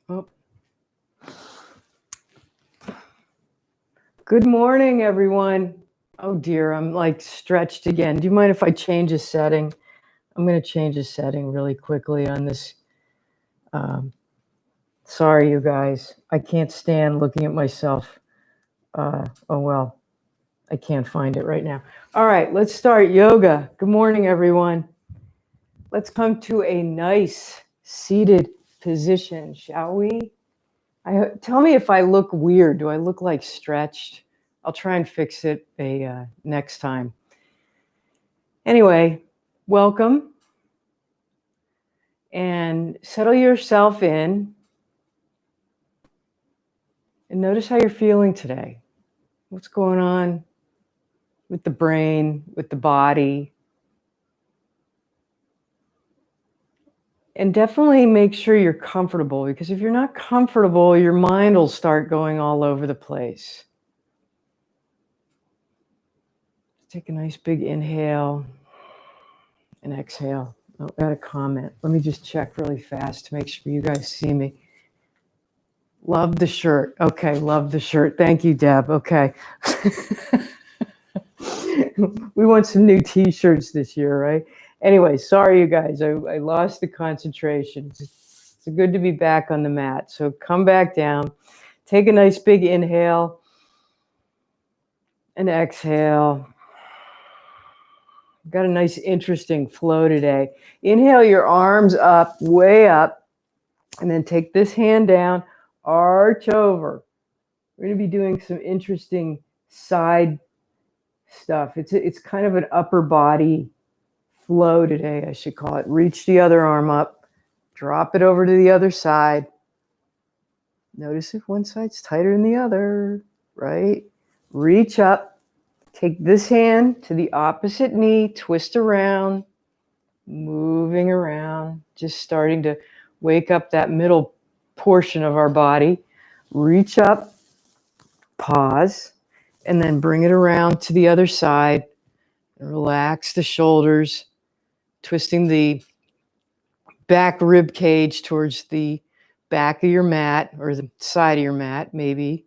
Oh. Good morning, everyone. Oh dear, I'm like stretched again. Do you mind if I change a setting? I'm going to change a setting really quickly on this. Sorry, you guys. I can't stand looking at myself. Oh well, I can't find it right now. All right, let's start yoga. Good morning, everyone. Let's come to a nice seated position, shall we? Tell me if I look weird. Do I look like stretched? I'll try and fix it next time. Anyway, welcome and settle yourself in and notice how you're feeling today. What's going on with the brain, with the body? And definitely make sure you're comfortable, because if you're not comfortable, your mind will start going all over the place. Take a nice big inhale and exhale. Oh, I got a comment. Let me just check really fast to make sure you guys see me. Love the shirt. Okay, love the shirt. Thank you, Deb. Okay. We want some new t-shirts this year, right? Anyway, sorry, you guys. I lost the concentration. It's good to be back on the mat. So come back down. Take a nice big inhale and exhale. Got a nice, interesting flow today. Inhale your arms up, way up, and then take this hand down, arch over. We're going to be doing some interesting side stuff. It's kind of an upper body flow today, I should call it. Reach the other arm up, drop it over to the other side. Notice if one side's tighter than the other, right? Reach up, take this hand to the opposite knee, twist around, moving around, just starting to wake up that middle portion of our body. Reach up, pause, and then bring it around to the other side. Relax the shoulders, twisting the back rib cage towards the back of your mat, or the side of your mat, maybe,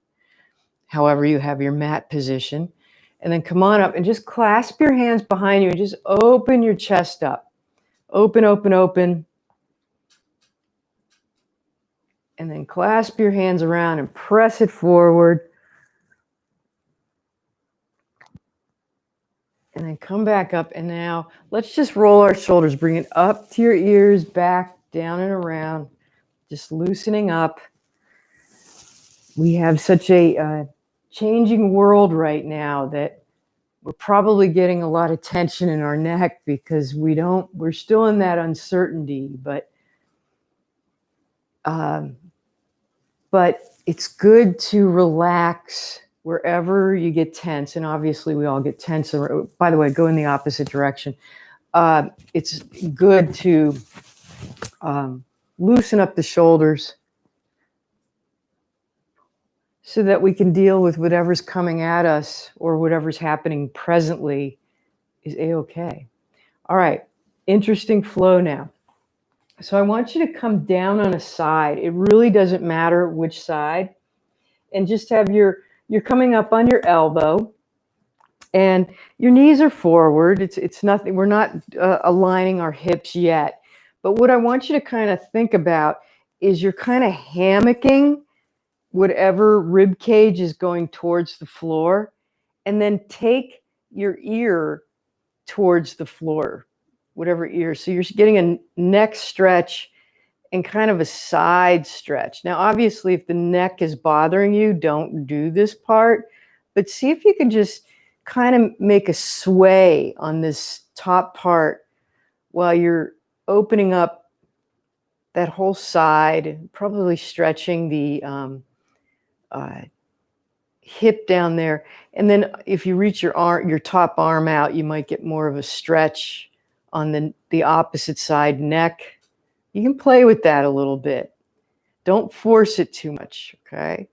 however you have your mat position. And then come on up and just clasp your hands behind you and just open your chest up. Open, open, open. And then clasp your hands around and press it forward. And then come back up. And now let's just roll our shoulders. Bring it up to your ears, back, down and around. Just loosening up. We have such a changing world right now that we're probably getting a lot of tension in our neck because we're still in that uncertainty, but it's good to relax wherever you get tense. And obviously we all get tense. By the way, go in the opposite direction. It's good to loosen up the shoulders so that we can deal with whatever's coming at us or whatever's happening presently is A-okay. All right, interesting flow now. So I want you to come down on a side. It really doesn't matter which side. And just have you're coming up on your elbow and your knees are forward. It's nothing, we're not aligning our hips yet. But what I want you to kind of think about is you're kind of hammocking whatever rib cage is going towards the floor, and then take your ear towards the floor, whatever ear. So you're getting a neck stretch and kind of a side stretch. Now, obviously, if the neck is bothering you, don't do this part, but see if you can just kind of make a sway on this top part while you're opening up that whole side, probably stretching the hip down there. And then if you reach your top arm out, you might get more of a stretch on the opposite side neck. You can play with that a little bit. Don't force it too much, okay?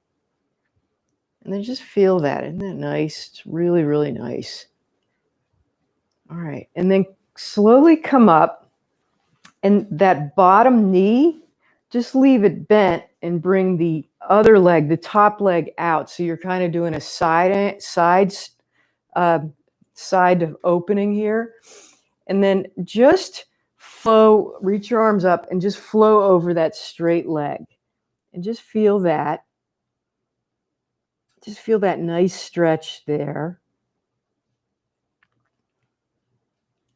And then just feel that. Isn't that nice? It's really, really nice. All right. And then slowly come up, and that bottom knee, just leave it bent and bring the other leg, the top leg, out. So you're kind of doing a side opening here. And then just flow, reach your arms up and just flow over that straight leg. And just feel that. Just feel that nice stretch there.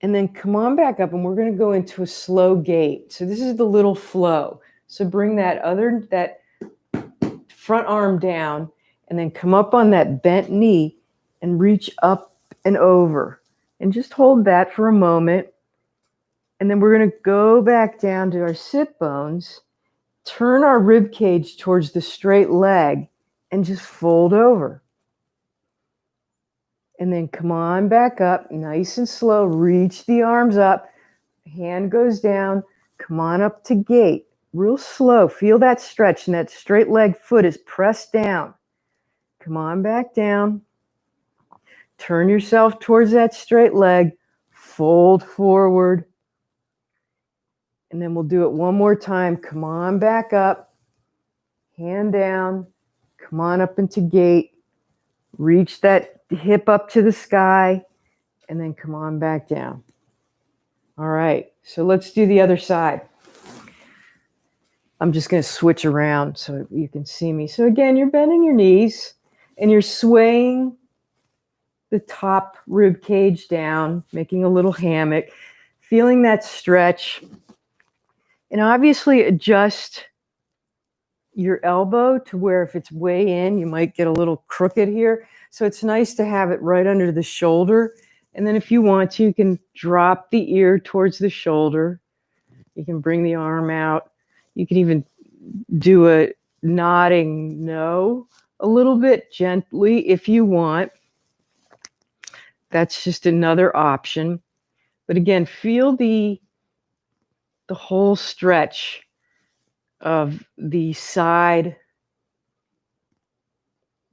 And then come on back up and we're going to go into a slow gait. So this is the little flow. So bring that front arm down and then come up on that bent knee and reach up and over. And just hold that for a moment. And then we're going to go back down to our sit bones, turn our rib cage towards the straight leg and just fold over. And then come on back up, nice and slow. Reach the arms up. Hand goes down. Come on up to gait. Real slow. Feel that stretch. And that straight leg foot is pressed down. Come on back down. Turn yourself towards that straight leg. Fold forward. And then we'll do it one more time. Come on back up. Hand down. Come on up into gait. Reach that hip up to the sky, and then come on back down. All right, so let's do the other side. I'm just going to switch around so you can see me. So again, you're bending your knees, and you're swaying the top rib cage down, making a little hammock, feeling that stretch, and obviously adjust your elbow to where if it's way in, you might get a little crooked here. So it's nice to have it right under the shoulder. And then if you want to, you can drop the ear towards the shoulder. You can bring the arm out. You can even do a nodding no a little bit gently if you want. That's just another option. But again, feel the whole stretch of the side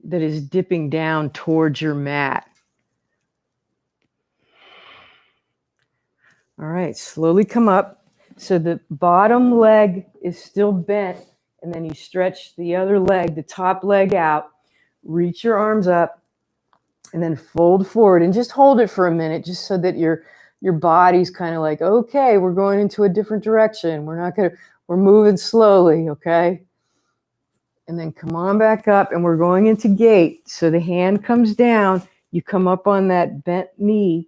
that is dipping down towards your mat. All right, slowly come up. So the bottom leg is still bent, and then you stretch the other leg, the top leg out, reach your arms up, and then fold forward and just hold it for a minute, just so that your body's kind of like, okay, we're going into a different direction. We're moving slowly, okay? And then come on back up, and we're going into gait. So the hand comes down, you come up on that bent knee,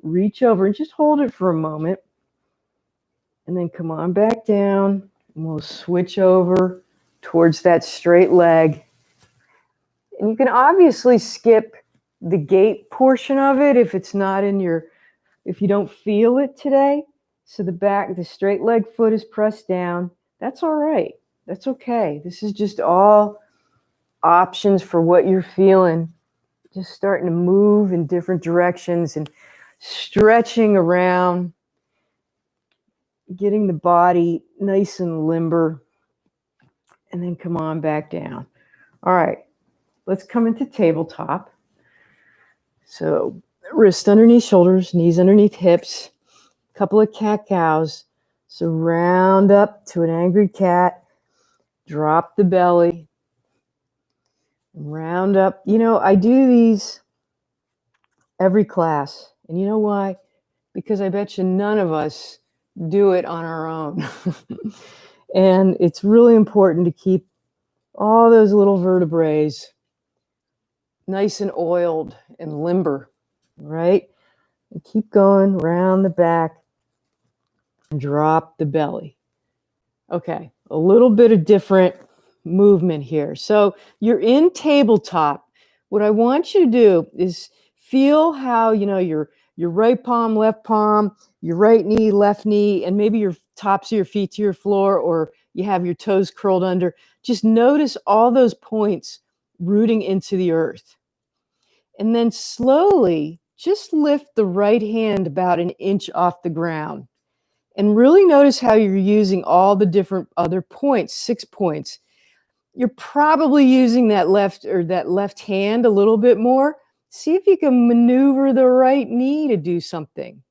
reach over and just hold it for a moment. And then come on back down, and we'll switch over towards that straight leg. And you can obviously skip the gait portion of it if it's not in if you don't feel it today. So the straight leg foot is pressed down. That's all right. That's okay. This is just all options for what you're feeling. Just starting to move in different directions and stretching around, getting the body nice and limber, and then come on back down. All right, let's come into tabletop. So wrists underneath shoulders, knees underneath hips, a couple of cat-cows. So round up to an angry cat. Drop the belly, round up. You know, I do these every class. And you know why? Because I bet you none of us do it on our own. And it's really important to keep all those little vertebrae nice and oiled and limber, right? And keep going around the back and drop the belly. Okay, a little bit of different movement here. So you're in tabletop. What I want you to do is feel how, your right palm, left palm, your right knee, left knee, and maybe your tops of your feet to your floor, or you have your toes curled under. Just notice all those points rooting into the earth. And then slowly just lift the right hand about an inch off the ground. And really notice how you're using all the different other points, 6 points. You're probably using that left hand a little bit more. See if you can maneuver the right knee to do something.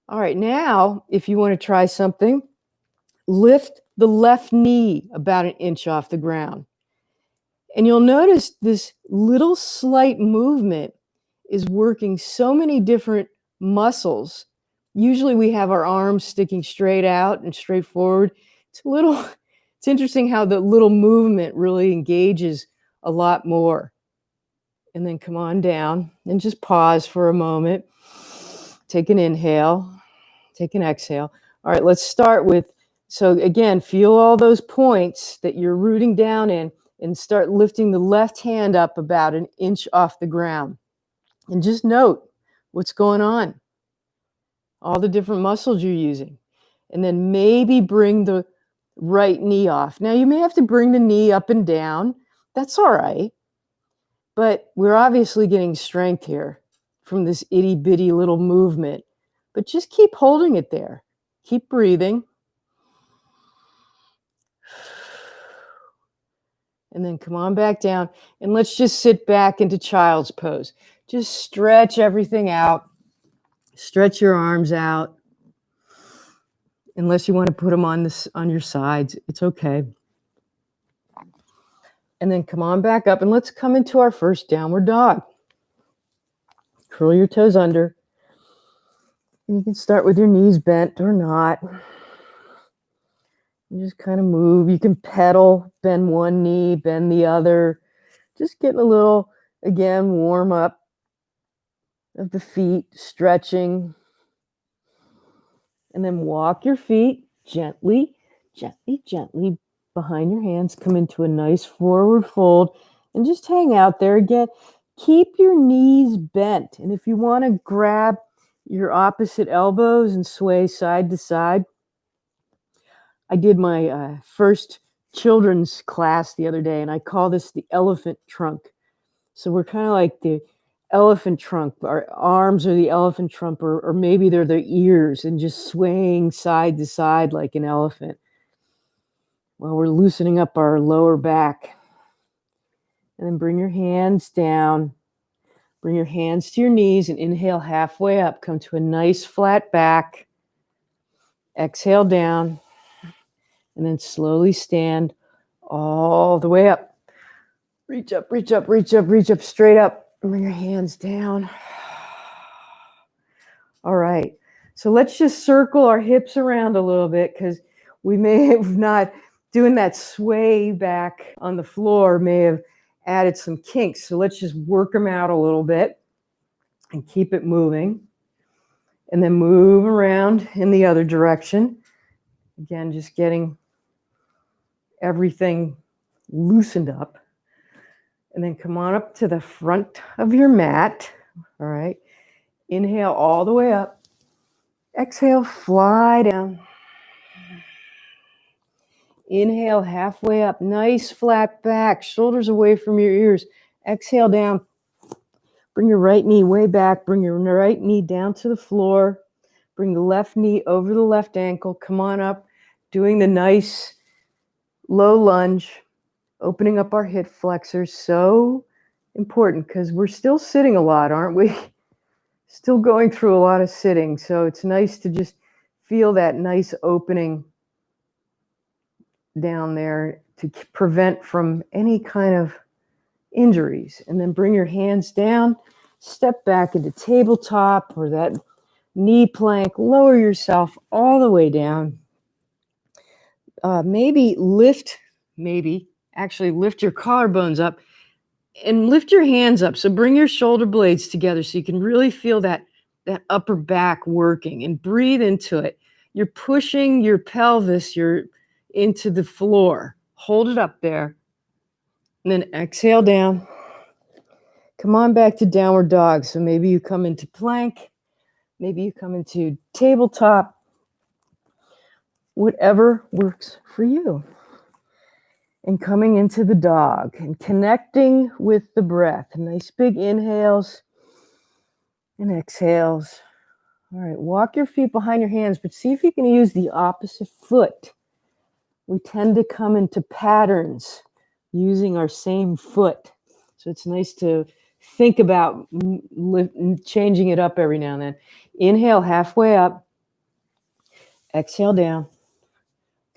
All right, now, if you want to try something, lift the left knee about an inch off the ground. And you'll notice this little slight movement is working so many different muscles. Usually we have our arms sticking straight out and straight forward. It's interesting how the little movement really engages a lot more. And then come on down and just pause for a moment. Take an inhale, take an exhale. All right, let's start with, so again, feel all those points that you're rooting down in and start lifting the left hand up about an inch off the ground. And just note what's going on, all the different muscles you're using. And then maybe bring the right knee off. Now, you may have to bring the knee up and down. That's all right. But we're obviously getting strength here from this itty bitty little movement. But just keep holding it there. Keep breathing. And then come on back down. And let's just sit back into child's pose. Just stretch everything out. Stretch your arms out. Unless you want to put them on your sides, it's okay. And then come on back up and let's come into our first downward dog. Curl your toes under. And you can start with your knees bent or not. You just kind of move. You can pedal, bend one knee, bend the other. Just getting a little, again, warm up of the feet, stretching. And then walk your feet gently, gently, gently behind your hands. Come into a nice forward fold and just hang out there again. Keep your knees bent. And if you want to grab your opposite elbows and sway side to side. I did my first children's class the other day, and I call this the elephant trunk. So we're kind of like the elephant trunk. Our arms are the elephant trunk, or maybe they're their ears, and just swaying side to side like an elephant. Well, we're loosening up our lower back. And then bring your hands down. Bring your hands to your knees and inhale halfway up. Come to a nice flat back. Exhale down. And then slowly stand all the way up. Reach up, reach up, reach up, reach up, straight up. Bring your hands down. All right. So let's just circle our hips around a little bit because we may have not, doing that sway back on the floor may have added some kinks. So let's just work them out a little bit and keep it moving. And then move around in the other direction. Again, just getting everything loosened up. And then come on up to the front of your mat. All right. Inhale all the way up. Exhale, fly down. Inhale halfway up. Nice flat back. Shoulders away from your ears. Exhale down. Bring your right knee way back. Bring your right knee down to the floor. Bring the left knee over the left ankle. Come on up. Doing the nice low lunge. Opening up our hip flexors. So important because we're still sitting a lot, aren't we? Still going through a lot of sitting. So it's nice to just feel that nice opening down there to prevent from any kind of injuries. And then bring your hands down. Step back into tabletop or that knee plank. Lower yourself all the way down. Actually lift your collarbones up and lift your hands up. So bring your shoulder blades together so you can really feel that upper back working and breathe into it. You're pushing your pelvis into the floor. Hold it up there. And then exhale down. Come on back to downward dog. So maybe you come into plank. Maybe you come into tabletop. Whatever works for you. And coming into the dog and connecting with the breath. Nice big inhales and exhales. All right, walk your feet behind your hands, but see if you can use the opposite foot. We tend to come into patterns using our same foot. So it's nice to think about changing it up every now and then. Inhale halfway up. Exhale down.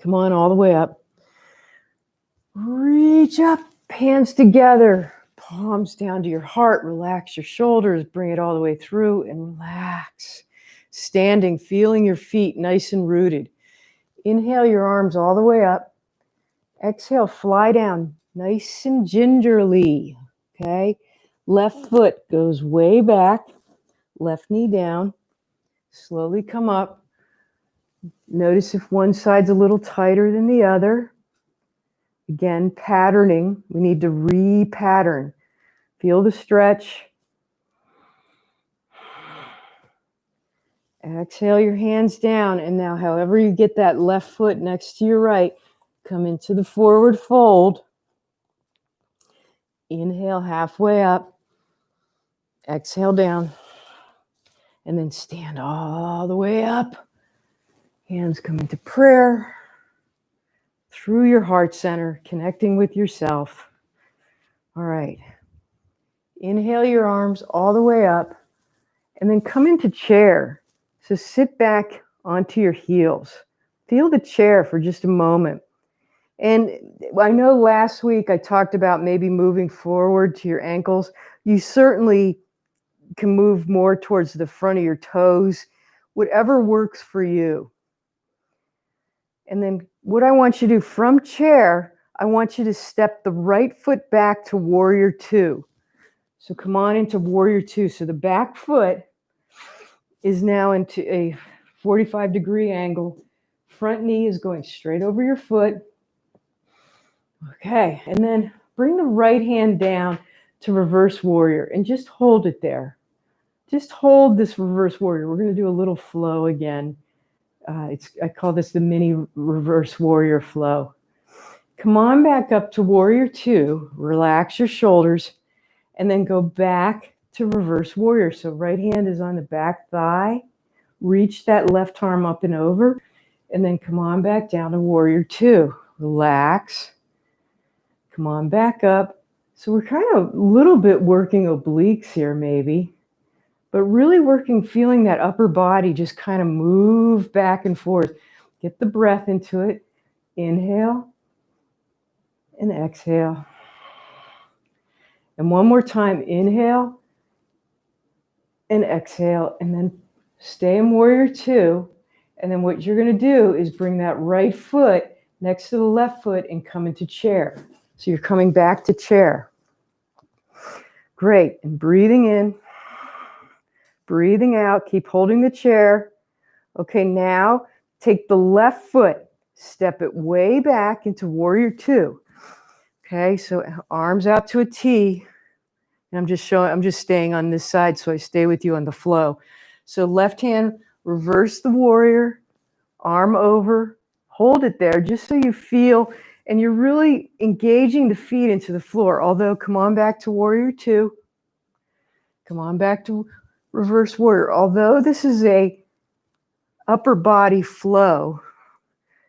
Come on, all the way up. Reach up, hands together, palms down to your heart. Relax your shoulders, bring it all the way through and relax. Standing, feeling your feet nice and rooted. Inhale your arms all the way up. Exhale, fly down nice and gingerly. Okay? Left foot goes way back. Left knee down. Slowly come up. Notice if one side's a little tighter than the other. Again, patterning. We need to re-pattern. Feel the stretch. Exhale your hands down. And now, however you get that left foot next to your right, come into the forward fold. Inhale halfway up. Exhale down. And then stand all the way up. Hands come into prayer. Through your heart center, connecting with yourself. All right. Inhale your arms all the way up. And then come into chair. So sit back onto your heels. Feel the chair for just a moment. And I know last week I talked about maybe moving forward to your ankles. You certainly can move more towards the front of your toes, whatever works for you. And then what I want you to do from chair, I want you to step the right foot back to warrior two. So come on into warrior two. So the back foot is now into a 45-degree angle. Front knee is going straight over your foot. Okay, and then bring the right hand down to reverse warrior and just hold it there. Just hold this reverse warrior. We're going to do a little flow again. I call this the mini reverse warrior flow. Come on back up to warrior two. Relax your shoulders and then go back to reverse warrior. So right hand is on the back thigh. Reach that left arm up and over and then come on back down to warrior two. Relax. Come on back up. So we're kind of a little bit working obliques here maybe. But really working, feeling that upper body just kind of move back and forth. Get the breath into it. Inhale and exhale. And one more time, inhale and exhale. And then stay in warrior two. And then what you're going to do is bring that right foot next to the left foot and come into chair. So you're coming back to chair. Great. And breathing in. Breathing out, keep holding the chair. Okay, now take the left foot, step it way back into warrior two. Okay, so arms out to a T. And I'm just staying on this side so I stay with you on the flow. So left hand, reverse the warrior, arm over, hold it there just so you feel, and you're really engaging the feet into the floor. Although, come on back to warrior two. Come on back to reverse warrior. Although this is a upper body flow,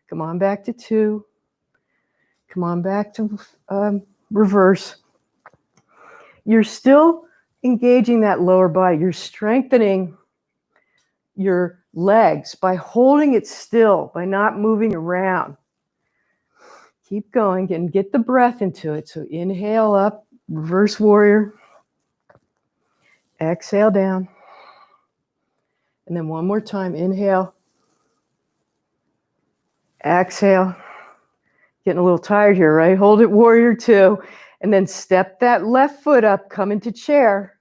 come on back to two. Come on back to reverse. You're still engaging that lower body. You're strengthening your legs by holding it still, by not moving around. Keep going and get the breath into it. So inhale up, reverse warrior. Exhale down. And then one more time, inhale. Exhale. Getting a little tired here, right? Hold it, warrior two. And then step that left foot up, come into chair.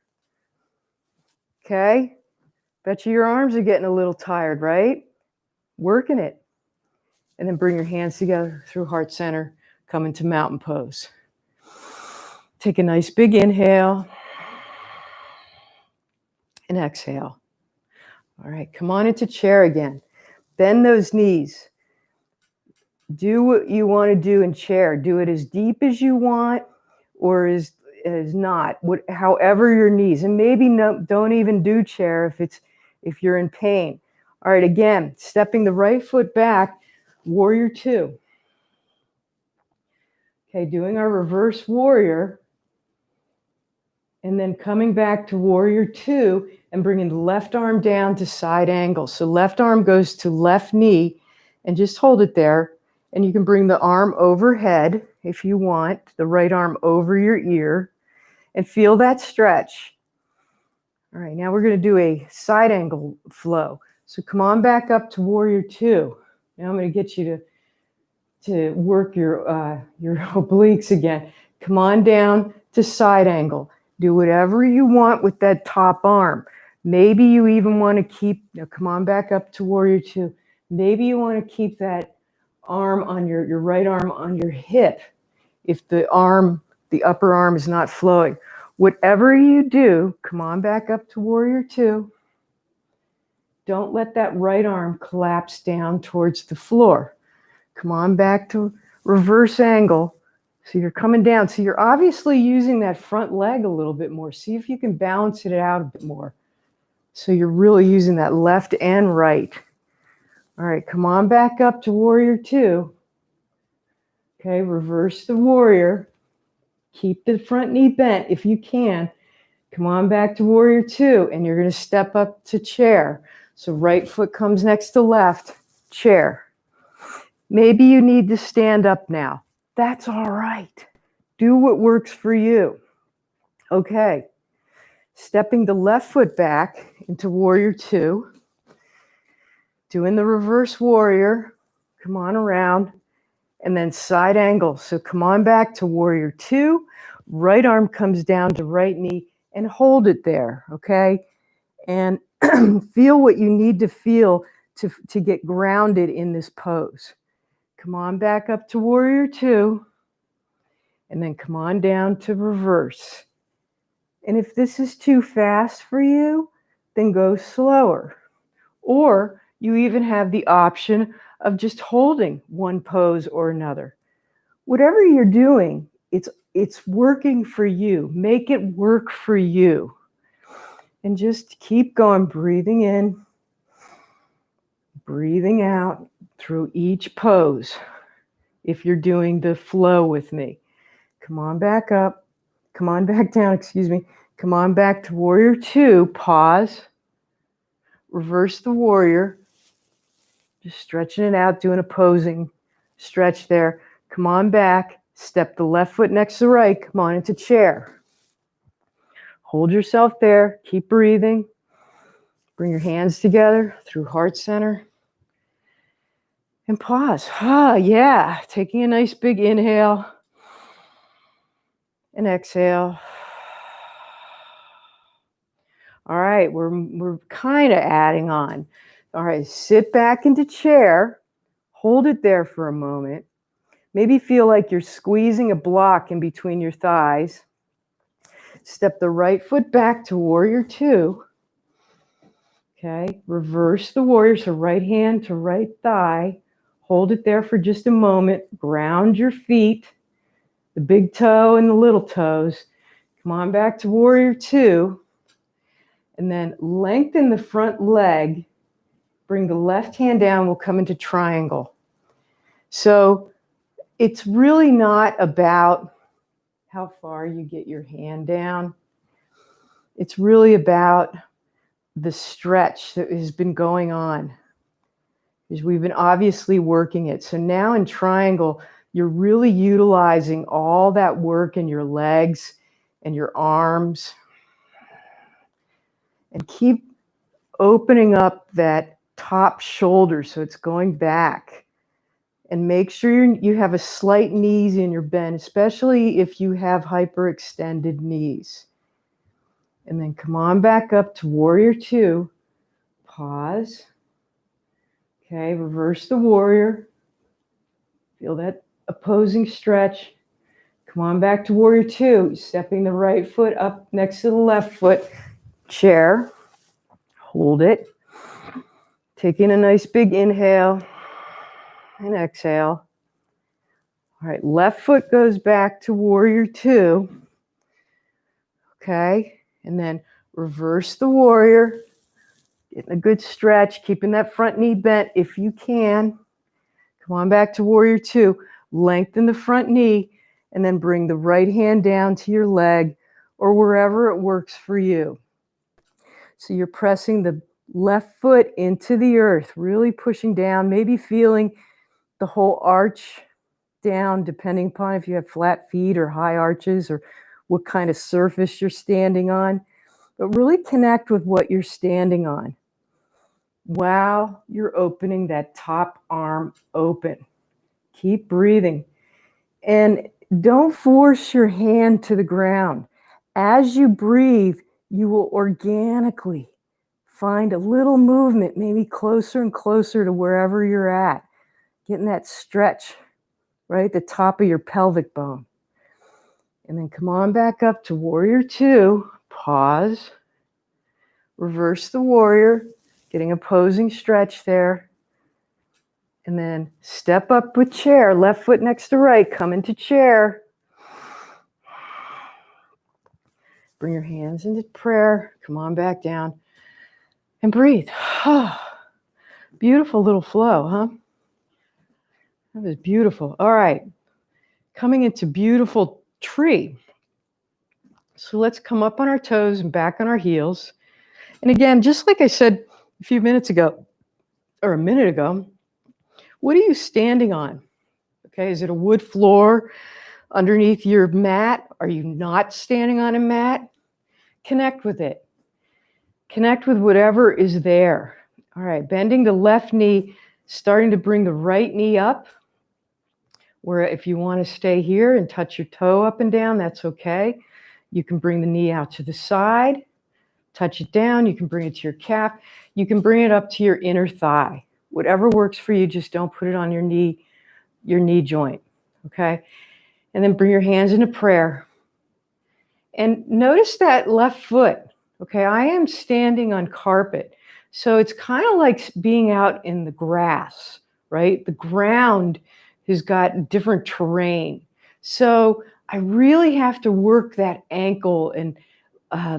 Okay? Bet you your arms are getting a little tired, right? Working it. And then bring your hands together through heart center, come into mountain pose. Take a nice big inhale. And exhale. All right, come on into chair again. Bend those knees. Do what you want to do in chair. Do it as deep as you want or as not. However your knees. And maybe don't even do chair if you're in pain. All right, again, stepping the right foot back, warrior two. Okay, doing our reverse warrior. And then coming back to warrior two and bringing the left arm down to side angle. So left arm goes to left knee and just hold it there. And you can bring the arm overhead if you want, the right arm over your ear, and feel that stretch. All right, now we're going to do a side angle flow. So come on back up to warrior two. Now I'm going to get you to work your obliques again. Come on down to side angle. Do whatever you want with that top arm. Maybe you even want to keep, now come on back up to warrior two. Maybe you want to keep that arm on your right arm on your hip if the upper arm is not flowing. Whatever you do, come on back up to warrior two. Don't let that right arm collapse down towards the floor. Come on back to reverse angle. So you're coming down. So you're obviously using that front leg a little bit more. See if you can balance it out a bit more. So you're really using that left and right. All right, come on back up to warrior two. Okay, reverse the warrior. Keep the front knee bent if you can. Come on back to warrior two, and you're going to step up to chair. So right foot comes next to left, chair. Maybe you need to stand up now. That's all right. Do what works for you. Okay. Stepping the left foot back into warrior two. Doing the reverse warrior. Come on around. And then side angle. So come on back to warrior two. Right arm comes down to right knee and hold it there. Okay. And feel what you need to feel to get grounded in this pose. Come on back up to warrior two. And then come on down to reverse. And if this is too fast for you, then go slower. Or you even have the option of just holding one pose or another. Whatever you're doing, it's working for you. Make it work for you. And just keep going, breathing in, breathing out through each pose. If you're doing the flow with me. Come on back up. Come on back down, excuse me. Come on back to warrior two. Pause. Reverse the warrior. Just stretching it out, doing a posing stretch there. Come on back. Step the left foot next to the right. Come on into chair. Hold yourself there. Keep breathing. Bring your hands together through heart center. And pause. Ah, yeah. Taking a nice big inhale. And exhale. All right, we're kind of adding on. All right, sit back into chair. Hold it there for a moment. Maybe feel like you're squeezing a block in between your thighs. Step the right foot back to warrior two. Okay, reverse the warrior, so right hand to right thigh. Hold it there for just a moment. Ground your feet, the big toe and the little toes. Come on back to warrior two. And then lengthen the front leg. Bring the left hand down. We'll come into triangle. So it's really not about how far you get your hand down. It's really about the stretch that has been going on. Because we've been obviously working it. So now in triangle, you're really utilizing all that work in your legs and your arms. And keep opening up that top shoulder so it's going back. And make sure you have a slight knees in your bend, especially if you have hyperextended knees. And then come on back up to warrior two. Pause. Okay, reverse the warrior. Feel that opposing stretch. Come on back to warrior two. Stepping the right foot up next to the left foot. Chair. Hold it. Taking a nice big inhale and exhale. All right, left foot goes back to warrior two. Okay, and then reverse the warrior. Getting a good stretch, keeping that front knee bent if you can. Come on back to warrior two. Lengthen the front knee and then bring the right hand down to your leg or wherever it works for you. So you're pressing the left foot into the earth, really pushing down, maybe feeling the whole arch down, depending upon if you have flat feet or high arches or what kind of surface you're standing on. But really connect with what you're standing on while you're opening that top arm open. Keep breathing. And don't force your hand to the ground. As you breathe, you will organically find a little movement, maybe closer and closer to wherever you're at. Getting that stretch right at the top of your pelvic bone. And then come on back up to warrior two. Pause. Reverse the warrior, getting opposing stretch there. And then step up with chair, left foot next to right, come into chair. Bring your hands into prayer, come on back down and breathe. Beautiful little flow, huh? That was beautiful. All right, coming into beautiful tree. So let's come up on our toes and back on our heels. And again, just like I said a few minutes ago, or a minute ago, what are you standing on? Okay, is it a wood floor underneath your mat? Are you not standing on a mat? Connect with it. Connect with whatever is there. All right, bending the left knee, starting to bring the right knee up. Where if you want to stay here and touch your toe up and down, that's okay. You can bring the knee out to the side, touch it down. You can bring it to your calf. You can bring it up to your inner thigh. Whatever works for you, just don't put it on your knee joint, okay? And then bring your hands into prayer. And notice that left foot, okay? I am standing on carpet. So it's kind of like being out in the grass, right? The ground has got different terrain. So I really have to work that ankle and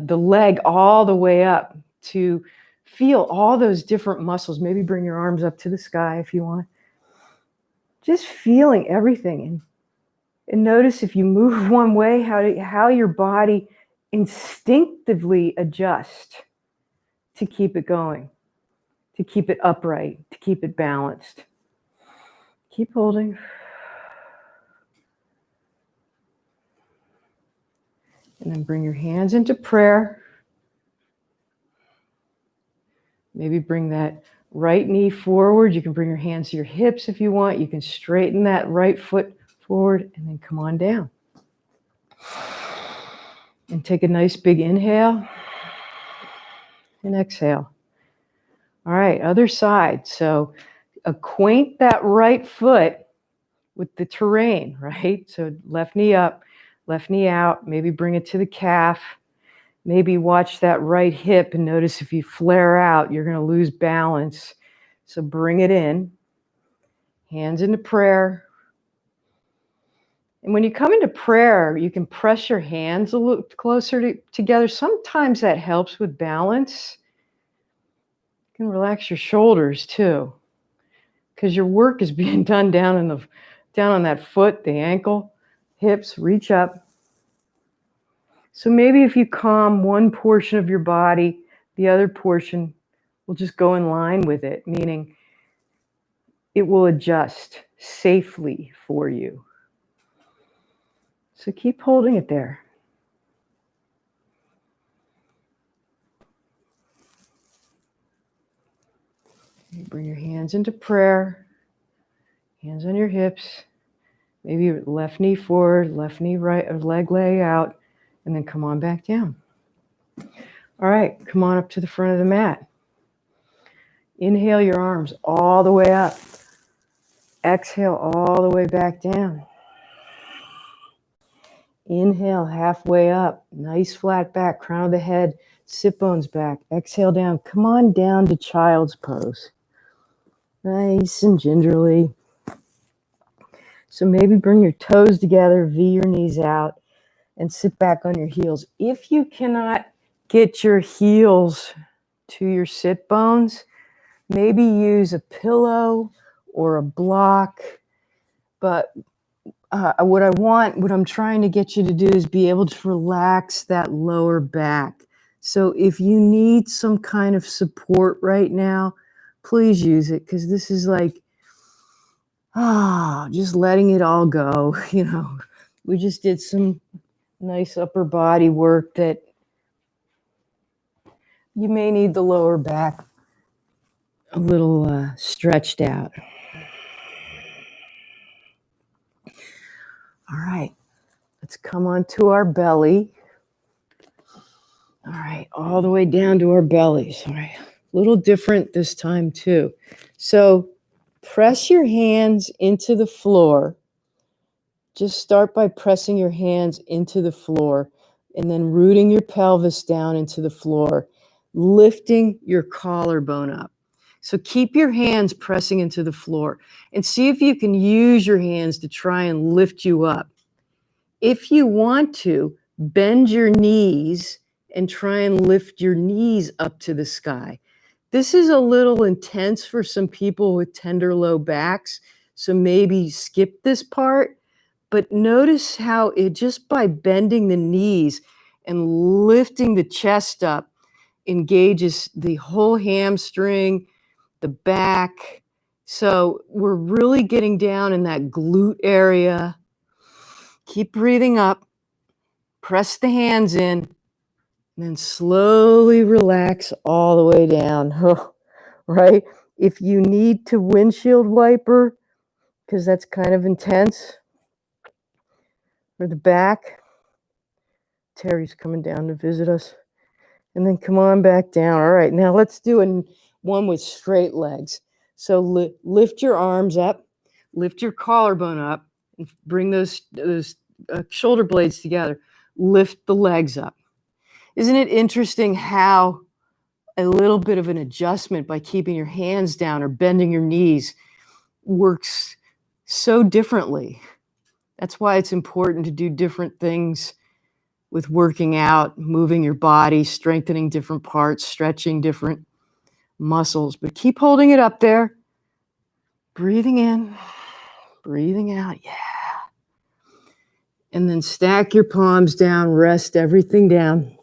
the leg all the way up to feel all those different muscles. Maybe bring your arms up to the sky if you want. Just feeling everything. And notice if you move one way, how your body instinctively adjusts to keep it going, to keep it upright, to keep it balanced. Keep holding. And then bring your hands into prayer. Maybe bring that right knee forward. You can bring your hands to your hips if you want. You can straighten that right foot forward and then come on down. And take a nice big inhale and exhale. All right, other side. So acquaint that right foot with the terrain, right? So left knee up, left knee out. Maybe bring it to the calf. Maybe watch that right hip and notice if you flare out, you're going to lose balance. So bring it in. Hands into prayer. And when you come into prayer, you can press your hands a little closer together. Sometimes that helps with balance. You can relax your shoulders too, because your work is being done down on that foot, the ankle, hips, reach up. So maybe if you calm one portion of your body, the other portion will just go in line with it, meaning it will adjust safely for you. So keep holding it there. You bring your hands into prayer, hands on your hips, maybe left knee forward, left knee right, or leg lay out, and then come on back down. All right, come on up to the front of the mat. Inhale your arms all the way up. Exhale all the way back down. Inhale halfway up. Nice flat back, crown of the head, sit bones back. Exhale down. Come on down to child's pose. Nice and gingerly. So maybe bring your toes together, V your knees out, and sit back on your heels. If you cannot get your heels to your sit bones, maybe use a pillow or a block. But what I'm trying to get you to do is be able to relax that lower back. So if you need some kind of support right now, please use it, because this is like Just letting it all go. We just did some nice upper body work that you may need the lower back a little stretched out. All right, let's come onto our belly. All right, all the way down to our bellies. All right, a little different this time too. So press your hands into the floor. Just start by pressing your hands into the floor and then rooting your pelvis down into the floor, lifting your collarbone up. So keep your hands pressing into the floor and see if you can use your hands to try and lift you up. If you want to, bend your knees and try and lift your knees up to the sky. This is a little intense for some people with tender low backs, so maybe skip this part. But notice how it just by bending the knees and lifting the chest up engages the whole hamstring, the back. So we're really getting down in that glute area. Keep breathing up. Press the hands in. And then slowly relax all the way down. Right? If you need to windshield wiper, because that's kind of intense, for the back. Terry's coming down to visit us. And then come on back down. All right, now let's do one with straight legs. So lift your arms up, lift your collarbone up, and bring those shoulder blades together. Lift the legs up. Isn't it interesting how a little bit of an adjustment by keeping your hands down or bending your knees works so differently? That's why it's important to do different things with working out, moving your body, strengthening different parts, stretching different muscles. But keep holding it up there. Breathing in, breathing out. Yeah. And then stack your palms down, rest everything down,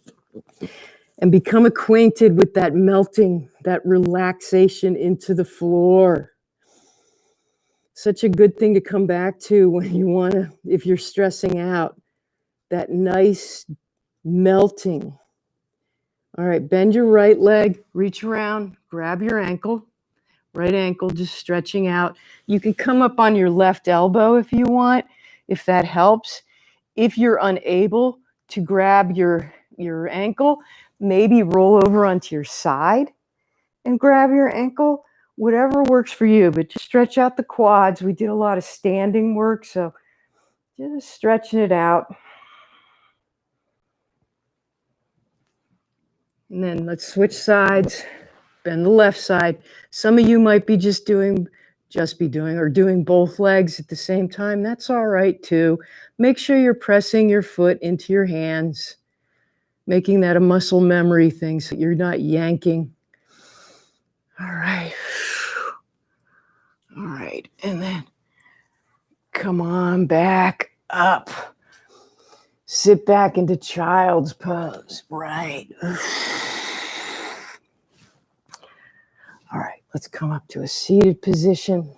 and become acquainted with that melting, that relaxation into the floor. Such a good thing to come back to when you want to, if you're stressing out, that nice melting. All right, bend your right leg, reach around, grab your ankle, right ankle, just stretching out. You can come up on your left elbow if you want, if that helps. If you're unable to grab your ankle, maybe roll over onto your side and grab your ankle, whatever works for you, but just stretch out the quads. We did a lot of standing work, so just stretching it out. And then let's switch sides, bend the left side. Some of you might be doing both legs at the same time. That's all right too. Make sure you're pressing your foot into your hands, making that a muscle memory thing so you're not yanking. All right. All right. And then come on back up. Sit back into child's pose. Right. All right, let's come up to a seated position.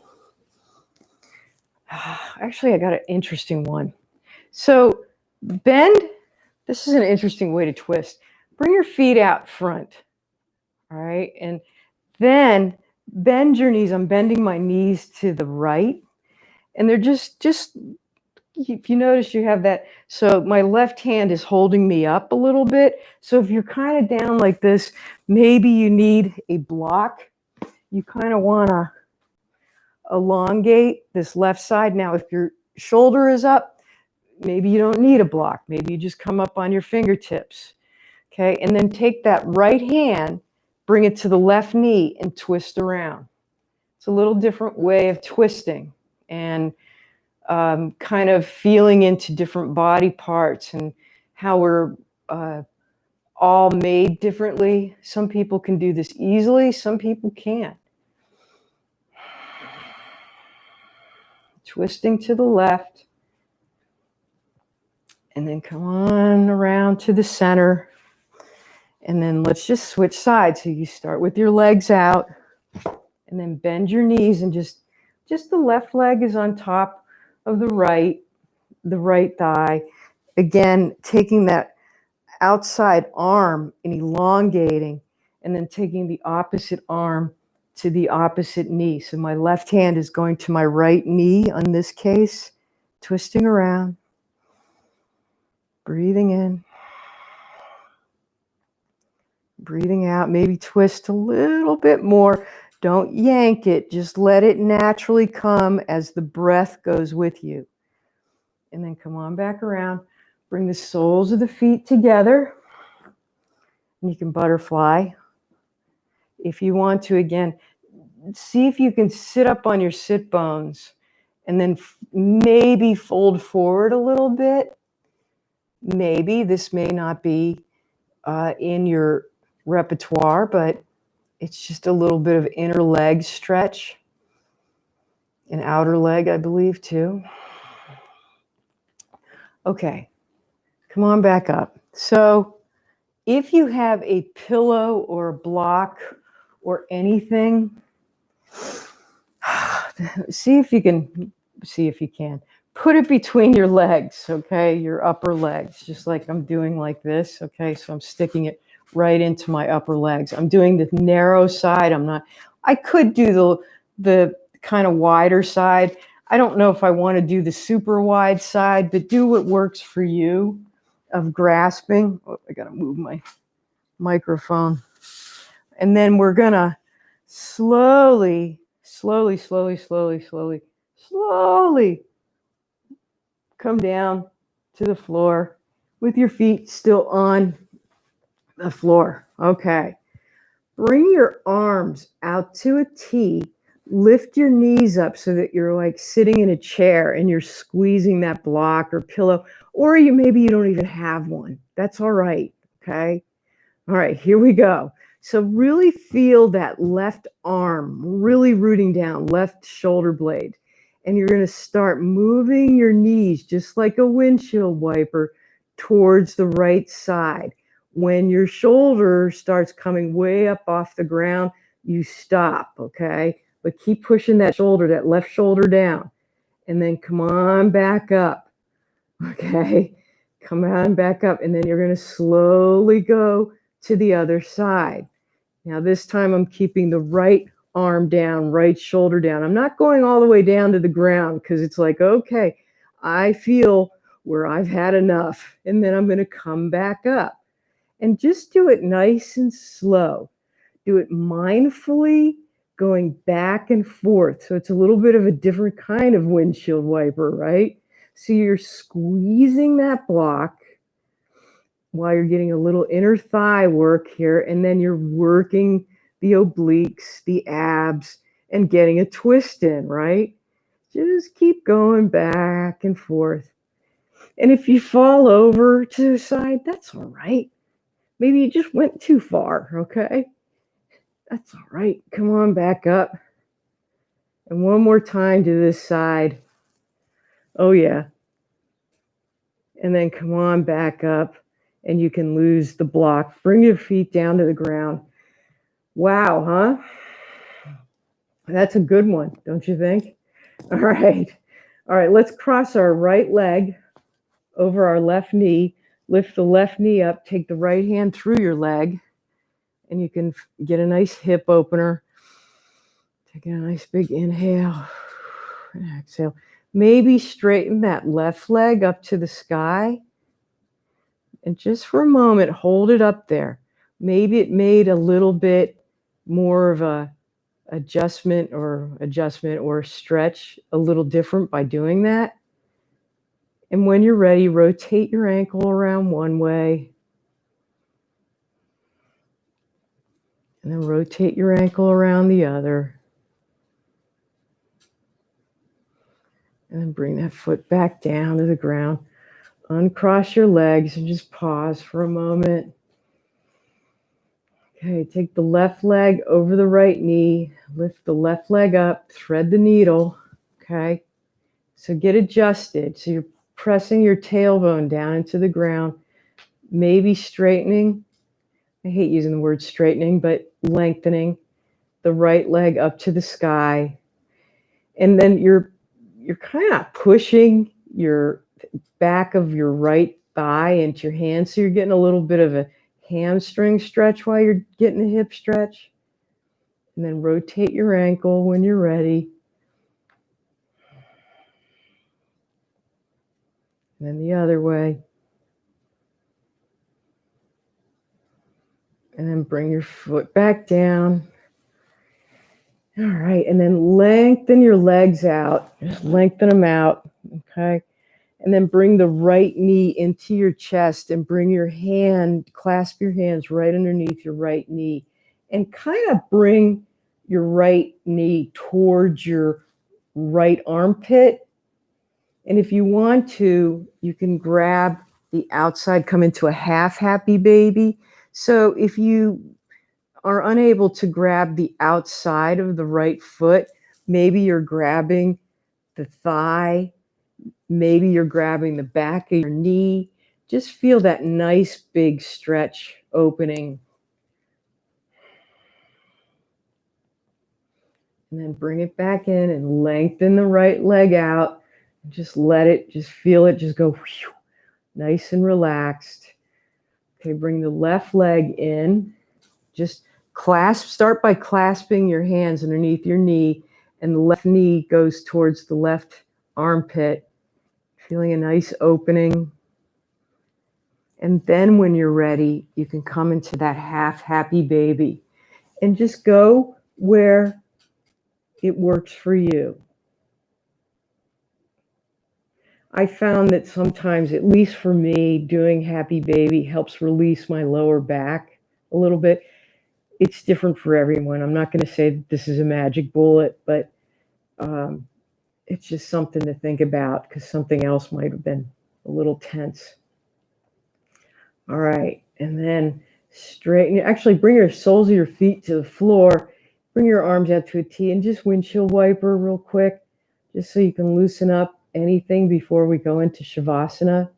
Actually, I got an interesting one. So bend, this is an interesting way to twist. Bring your feet out front, all right? And then bend your knees. I'm bending my knees to the right. And they're just if you notice you have that, so my left hand is holding me up a little bit. So if you're kind of down like this, maybe you need a block. You kind of want to elongate this left side. Now, if your shoulder is up, maybe you don't need a block. Maybe you just come up on your fingertips. Okay, and then take that right hand, bring it to the left knee and twist around. It's a little different way of twisting and kind of feeling into different body parts and how we're all made differently. Some people can do this easily, some people can't. Twisting to the left, and then come on around to the center, and then let's just switch sides. So you start with your legs out, and then bend your knees and just just the left leg is on top of the right thigh. Again, taking that outside arm and elongating, and then taking the opposite arm to the opposite knee. So my left hand is going to my right knee on this case, twisting around, breathing in, breathing out, maybe twist a little bit more. Don't yank it, just let it naturally come as the breath goes with you. And then come on back around, bring the soles of the feet together. And you can butterfly. If you want to, again, see if you can sit up on your sit bones and then maybe fold forward a little bit. Maybe this may not be in your repertoire, but it's just a little bit of inner leg stretch and outer leg, I believe, too. Okay, come on back up. So if you have a pillow or a block or anything, see if you can put it between your legs, okay, your upper legs, just like I'm doing like this, okay, so I'm sticking it right into my upper legs. I'm doing the narrow side. I could do the kind of wider side. I don't know if I want to do the super wide side, but do what works for you of grasping. Oh, I got to move my microphone. And then we're going to slowly come down to the floor with your feet still on the floor. Okay. Bring your arms out to a T. Lift your knees up so that you're like sitting in a chair and you're squeezing that block or pillow, or maybe you don't even have one. That's all right. Okay. All right, here we go. So really feel that left arm really rooting down, left shoulder blade. And you're going to start moving your knees just like a windshield wiper towards the right side. When your shoulder starts coming way up off the ground, you stop, okay? But keep pushing that shoulder, that left shoulder down. And then come on back up, okay? Come on back up. And then you're going to slowly go to the other side. Now this time I'm keeping the right arm down, right shoulder down. I'm not going all the way down to the ground because it's like, okay, I feel where I've had enough. And then I'm going to come back up. And just do it nice and slow. Do it mindfully, going back and forth. So it's a little bit of a different kind of windshield wiper, right? So you're squeezing that block while you're getting a little inner thigh work here, and then you're working the obliques, the abs, and getting a twist in, right? Just keep going back and forth. And if you fall over to the side, that's all right. Maybe you just went too far, okay? That's all right. Come on back up. And one more time to this side. Oh, yeah. And then come on back up. And you can lose the block. Bring your feet down to the ground. Wow, huh? That's a good one, don't you think? All right. All right, let's cross our right leg over our left knee. Lift the left knee up. Take the right hand through your leg. And you can get a nice hip opener. Take a nice big inhale. And exhale. Maybe straighten that left leg up to the sky. And just for a moment, hold it up there. Maybe it made a little bit more of a adjustment or stretch a little different by doing that. And when you're ready, rotate your ankle around one way. And then rotate your ankle around the other. And then bring that foot back down to the ground. Uncross your legs and just pause for a moment. Okay, take the left leg over the right knee. Lift the left leg up. Thread the needle. Okay. So get adjusted. So you're pressing your tailbone down into the ground. Maybe straightening. I hate using the word straightening, but lengthening the right leg up to the sky. And then you're kind of pushing your back of your right thigh into your hand. So you're getting a little bit of a hamstring stretch while you're getting a hip stretch. And then rotate your ankle when you're ready. And then the other way. And then bring your foot back down. All right. And then lengthen your legs out. Just lengthen them out. Okay. And then bring the right knee into your chest and bring your hand, clasp your hands right underneath your right knee. And kind of bring your right knee towards your right armpit. And if you want to, you can grab the outside, come into a half happy baby. So if you are unable to grab the outside of the right foot, maybe you're grabbing the thigh, maybe you're grabbing the back of your knee. Just feel that nice big stretch opening. And then bring it back in and lengthen the right leg out. Just let it, just feel it, just go whew, nice and relaxed. Okay, bring the left leg in. Just start by clasping your hands underneath your knee, and the left knee goes towards the left armpit, feeling a nice opening. And then when you're ready, you can come into that half happy baby and just go where it works for you. I found that sometimes, at least for me, doing happy baby helps release my lower back a little bit. It's different for everyone. I'm not going to say that this is a magic bullet, but it's just something to think about because something else might have been a little tense. All right. And then straighten, actually bring your soles of your feet to the floor. Bring your arms out to a T and just windshield wiper real quick, just so you can loosen up anything before we go into Shavasana.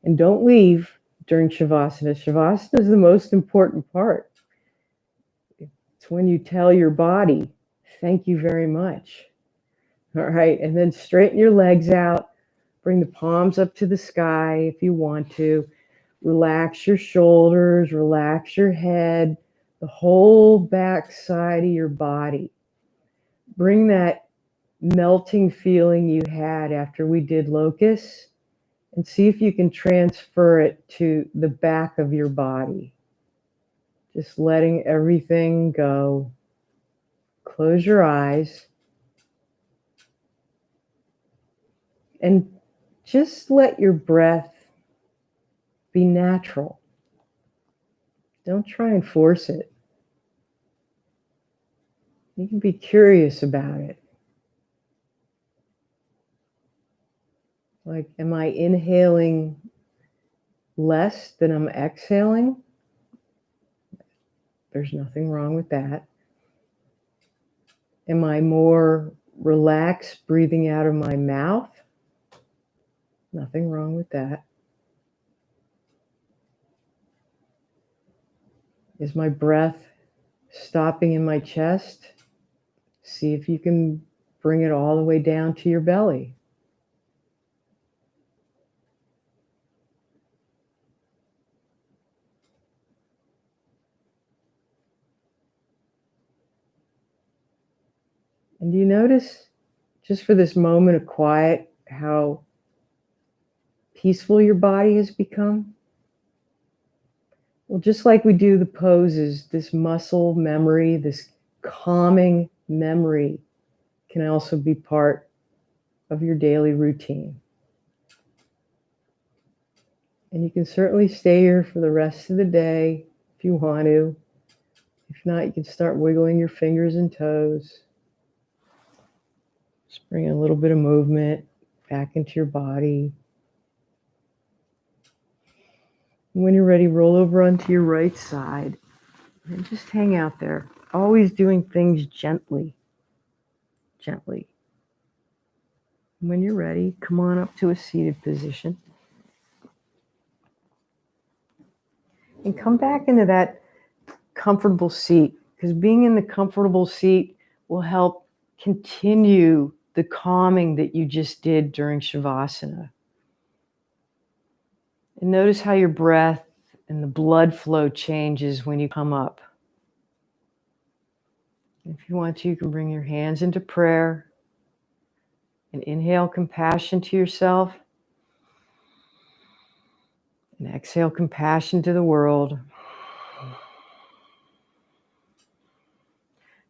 And don't leave during Shavasana. Shavasana is the most important part. It's when you tell your body, thank you very much. All right, and then straighten your legs out. Bring the palms up to the sky if you want to. Relax your shoulders, relax your head, the whole back side of your body. Bring that melting feeling you had after we did locust and see if you can transfer it to the back of your body. Just letting everything go. Close your eyes and just let your breath be natural. Don't try and force it. You can be curious about it. Like, am I inhaling less than I'm exhaling? There's nothing wrong with that. Am I more relaxed breathing out of my mouth? Nothing wrong with that. Is my breath stopping in my chest? See if you can bring it all the way down to your belly. And do you notice, just for this moment of quiet, how peaceful your body has become? Well, just like we do the poses, this muscle memory, this calming memory can also be part of your daily routine. And you can certainly stay here for the rest of the day if you want to. If not, you can start wiggling your fingers and toes. Just bring a little bit of movement back into your body. And when you're ready, roll over onto your right side and just hang out there. Always doing things gently. Gently. And when you're ready, come on up to a seated position. And come back into that comfortable seat, because being in the comfortable seat will help continue the calming that you just did during Shavasana. And notice how your breath and the blood flow changes when you come up. If you want to, you can bring your hands into prayer and inhale compassion to yourself. And exhale compassion to the world.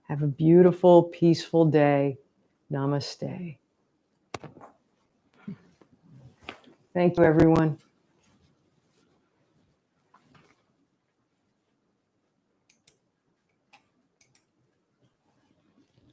Have a beautiful, peaceful day. Namaste. Thank you, everyone.